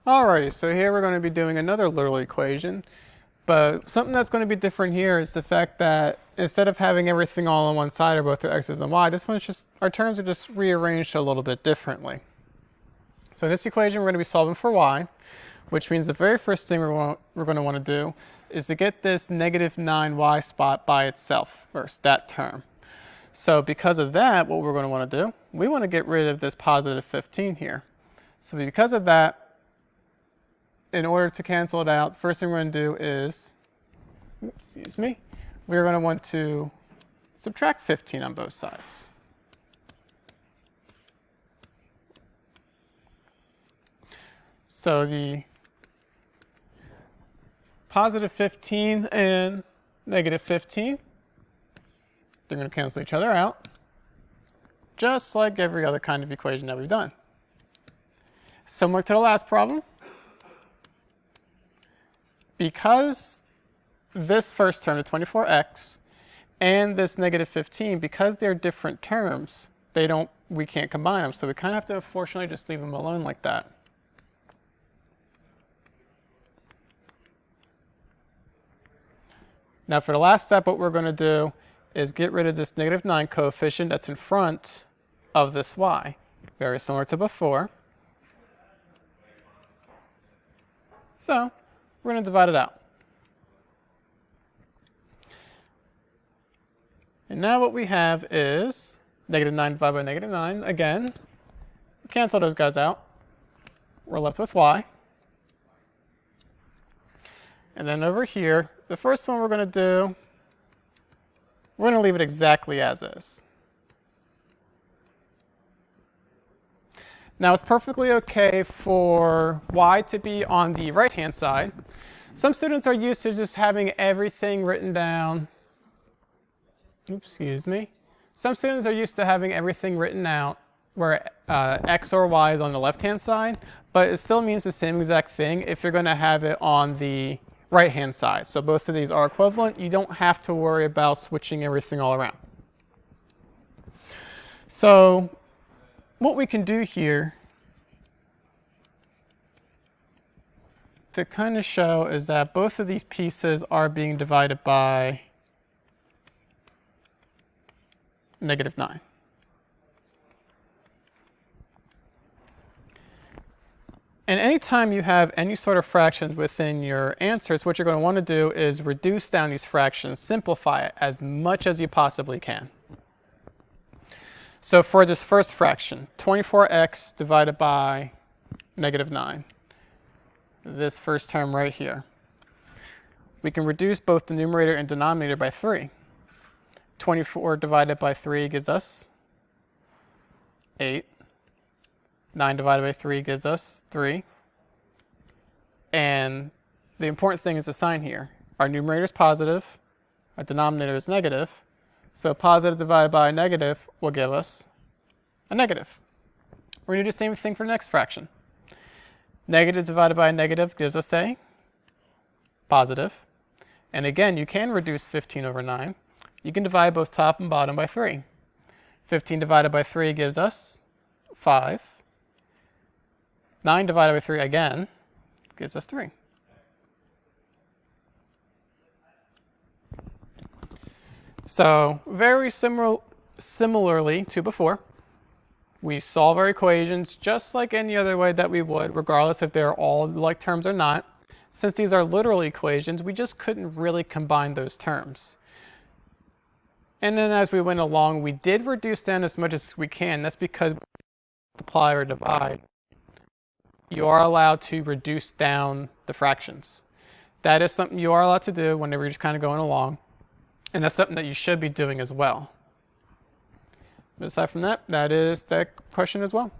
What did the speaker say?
Alrighty, so here we're going to be doing another literal equation, but something that's going to be different here is the fact that instead of having everything all on one side or both the x's and y, this one's just, our terms are just rearranged a little bit differently. So in this equation we're going to be solving for y, which means the very first thing we're going to want to do is to get this negative 9y spot by itself first, that term. So because of that, what we're going to want to do, we want to get rid of this positive 15 here. So because of that, in order to cancel it out, the first thing we're going to do is, we're going to want to subtract 15 on both sides. So the positive 15 and negative 15, they're going to cancel each other out, just like every other kind of equation that we've done. Similar to the last problem, because this first term, the 24x, and this negative 15, because they're different terms, we can't combine them. So we kind of have to, unfortunately, just leave them alone like that. Now for the last step, what we're going to do is get rid of this negative 9 coefficient that's in front of this y. Very similar to before. So we're going to divide it out. And now what we have is negative 9 divided by negative 9. Again, cancel those guys out. We're left with y. And then over here, the first one we're going to do, we're going to leave it exactly as is. Now it's perfectly okay for y to be on the right-hand side. Some students are used to just having everything written down. Some students are used to having everything written out where x or y is on the left-hand side, but it still means the same exact thing if you're going to have it on the right-hand side. So both of these are equivalent. You don't have to worry about switching everything all around. So what we can do here to kind of show is that both of these pieces are being divided by negative 9. And anytime you have any sort of fractions within your answers, what you're going to want to do is reduce down these fractions, simplify it as much as you possibly can. So for this first fraction, 24x divided by negative 9, this first term right here, we can reduce both the numerator and denominator by 3. 24 divided by 3 gives us 8. 9 divided by 3 gives us 3. And the important thing is the sign here. Our numerator is positive, our denominator is negative. So positive divided by a negative will give us a negative. We're going to do the same thing for the next fraction. Negative divided by a negative gives us a positive. And again, you can reduce 15 over 9. You can divide both top and bottom by 3. 15 divided by 3 gives us 5. 9 divided by 3 again gives us 3. So very similarly to before, we solve our equations just like any other way that we would, regardless if they're all like terms or not. Since these are literal equations, we just couldn't really combine those terms. And then as we went along, we did reduce down as much as we can. That's because when we multiply or divide, you are allowed to reduce down the fractions. That is something you are allowed to do whenever you're just kind of going along. And that's something that you should be doing as well. But aside from that, that is that question as well.